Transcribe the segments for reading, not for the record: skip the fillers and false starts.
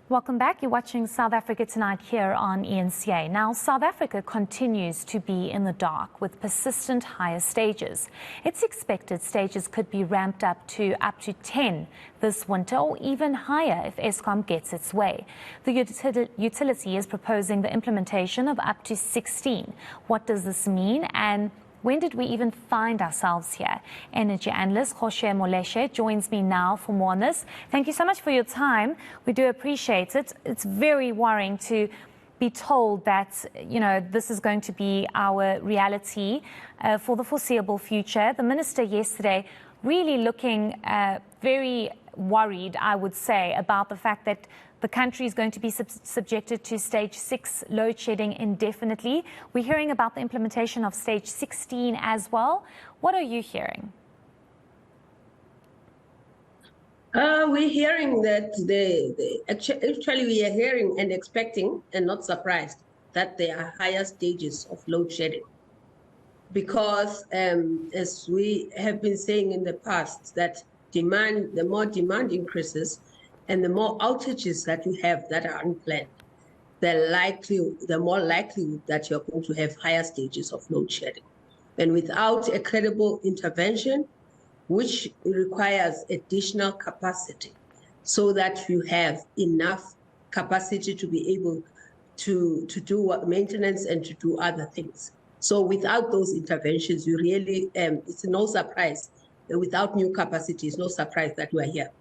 Welcome back. You're watching South Africa Tonight here on eNCA. Now, South Africa continues to be in the dark with persistent higher stages. It's expected stages could be ramped up to 10 this winter or even higher if Eskom gets its way. The utility is proposing the implementation of up to 16. What does this mean, and when did we even find ourselves here? Energy analyst Ruse Moleshe joins me now for more on this. Thank you so much for your time. We do appreciate it. It's very worrying to be told that, this is going to be our reality for the foreseeable future. The minister yesterday really looking very worried, I would say, about the fact that the country is going to be subjected to stage 6 load shedding indefinitely. We're hearing about the implementation of stage 16 as well. What are you hearing? We're hearing that actually we are hearing and expecting and not surprised that there are higher stages of load shedding. Because as we have been saying in the past, that the more demand increases, and the more outages that you have that are unplanned, the more likely that you're going to have higher stages of load shedding. And without a credible intervention, which requires additional capacity, so that you have enough capacity to be able to do maintenance and to do other things. So without those interventions, you really, it's no surprise. Without new capacity, it's no surprise that we are here.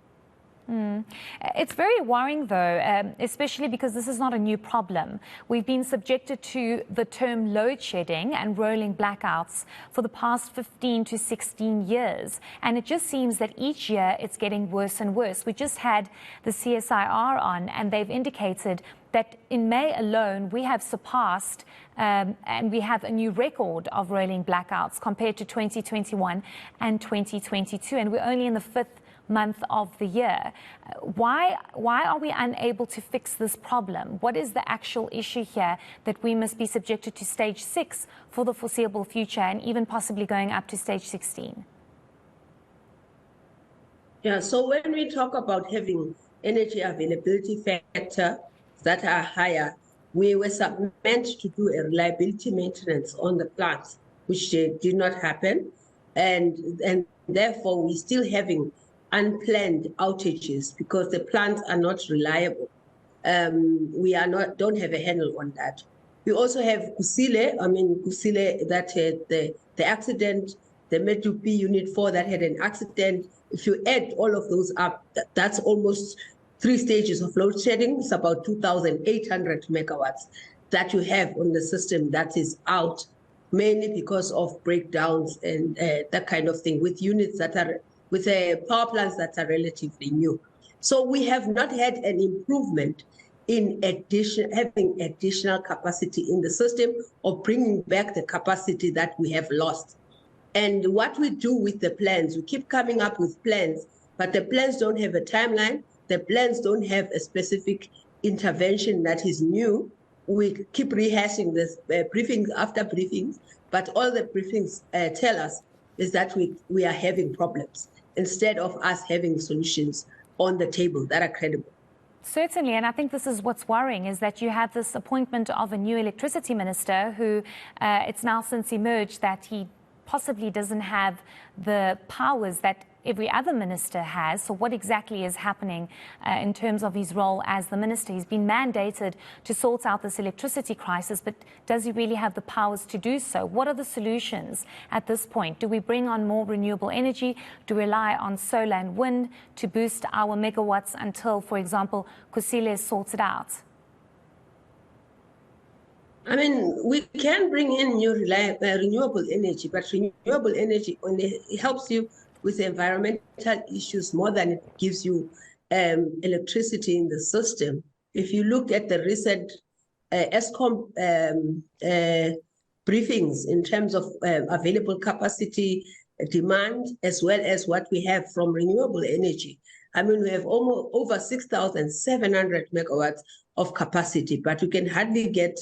It's very worrying, though, especially because this is not a new problem. We've been subjected to the term load shedding and rolling blackouts for the past 15 to 16 years. And it just seems that each year it's getting worse and worse. We just had the CSIR on, and they've indicated that in May alone, we have surpassed and we have a new record of rolling blackouts compared to 2021 and 2022. And we're only in the 5th month of the year. Why are we unable to fix this problem? What is the actual issue here that we must be subjected to stage 6 for the foreseeable future and even possibly going up to stage 16? Yeah, so when we talk about having energy availability factor that are higher, we were meant to do a reliability maintenance on the plants, which did not happen. And therefore, we're still having unplanned outages because the plants are not reliable. We don't have a handle on that. We also have Kusile, that had the accident, the Medupi Unit 4 that had an accident. If you add all of those up, that's almost 3 stages of load shedding. It's about 2,800 megawatts that you have on the system that is out, mainly because of breakdowns and that kind of thing, with units that are with power plants that are relatively new. So we have not had an improvement in having additional capacity in the system or bringing back the capacity that we have lost. And what we do with the plans, we keep coming up with plans, but the plans don't have a timeline. The plans don't have a specific intervention that is new. We keep rehashing this briefings after briefings, but all the briefings tell us is that we are having problems, instead of us having solutions on the table that are credible. Certainly, and I think this is what's worrying, is that you have this appointment of a new electricity minister who it's now since emerged that he possibly doesn't have the powers that every other minister has. So what exactly is happening in terms of his role as the minister? He's been mandated to sort out this electricity crisis, but does he really have the powers to do so? What are the solutions at this point? Do we bring on more renewable energy? Do we rely on solar and wind to boost our megawatts until, for example, Kusile is sorted out? We can bring in new renewable energy, but renewable energy only helps you with environmental issues more than it gives you electricity in the system. If you look at the recent Eskom briefings in terms of available capacity, demand, as well as what we have from renewable energy, we have almost over 6,700 megawatts of capacity, but we can hardly get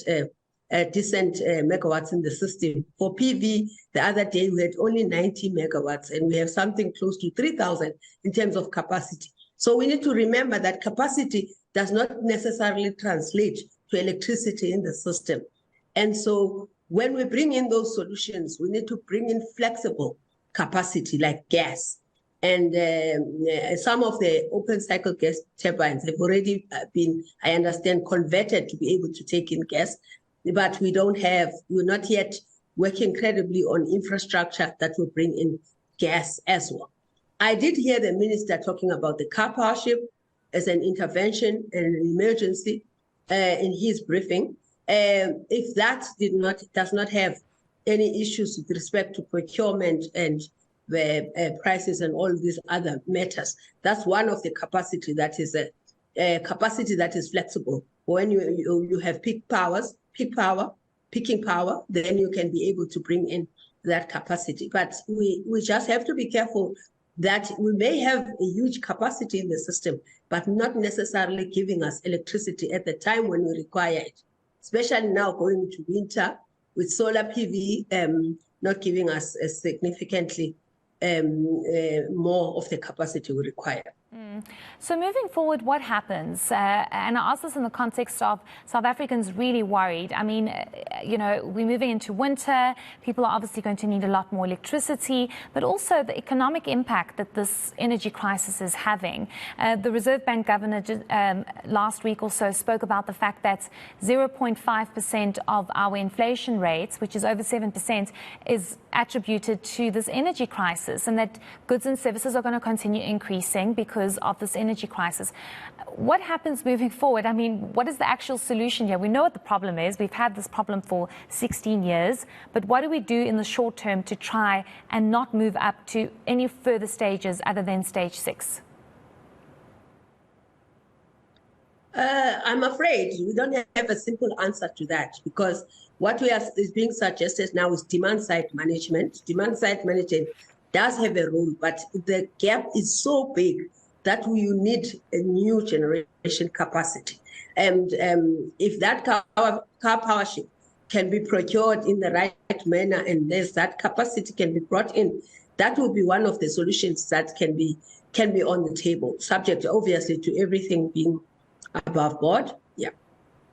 decent megawatts in the system. For PV, the other day we had only 90 megawatts, and we have something close to 3,000 in terms of capacity. So we need to remember that capacity does not necessarily translate to electricity in the system. And so when we bring in those solutions, we need to bring in flexible capacity like gas. And some of the open cycle gas turbines have already been, I understand, converted to be able to take in gas, but we're not yet working credibly on infrastructure that will bring in gas as well. I did hear the minister talking about the car power ship as an intervention and an emergency in his briefing. If that does not have any issues with respect to procurement and the prices and all these other matters, that's one of the capacity that is a capacity that is flexible. When you have peaking power, then you can be able to bring in that capacity. But we just have to be careful that we may have a huge capacity in the system, but not necessarily giving us electricity at the time when we require it, especially now going into winter with solar PV not giving us a significantly more of the capacity we require. So moving forward, what happens? And I ask this in the context of South Africans really worried. I mean, we're moving into winter. People are obviously going to need a lot more electricity, but also the economic impact that this energy crisis is having. The Reserve Bank governor last week also spoke about the fact that 0.5% of our inflation rates, which is over 7%, is attributed to this energy crisis, and that goods and services are going to continue increasing because of this energy crisis. What happens moving forward? I mean, what is the actual solution here? We know what the problem is. We've had this problem for 16 years, but what do we do in the short term to try and not move up to any further stages other than stage 6? I'm afraid we don't have a simple answer to that, because what is being suggested now is demand-side management. Demand-side management does have a role, but the gap is so big that we need a new generation capacity. And if that car power ship can be procured in the right manner and that capacity can be brought in, that will be one of the solutions that can be on the table, subject obviously to everything being above board. Yeah.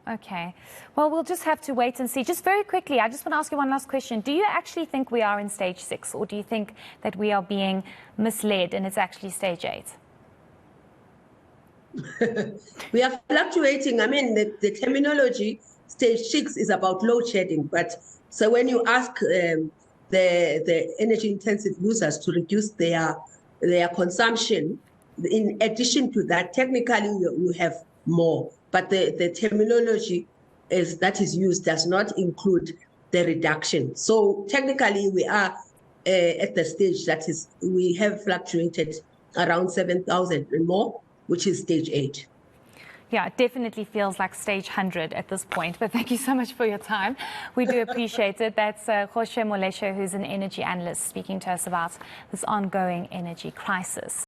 Okay. Well, we'll just have to wait and see. Just very quickly, I just want to ask you one last question. Do you actually think we are in stage 6, or do you think that we are being misled and it's actually stage 8? We are fluctuating. I mean, the terminology, stage 6 is about load shedding. But so when you ask the energy intensive users to reduce their consumption, in addition to that, technically you have more. But the terminology that is used does not include the reduction. So technically we are at the stage that is, we have fluctuated around 7,000 and more, which is stage 8. Yeah, it definitely feels like stage 100 at this point. But thank you so much for your time. We do appreciate it. That's Ruse Moleshe, who's an energy analyst, speaking to us about this ongoing energy crisis.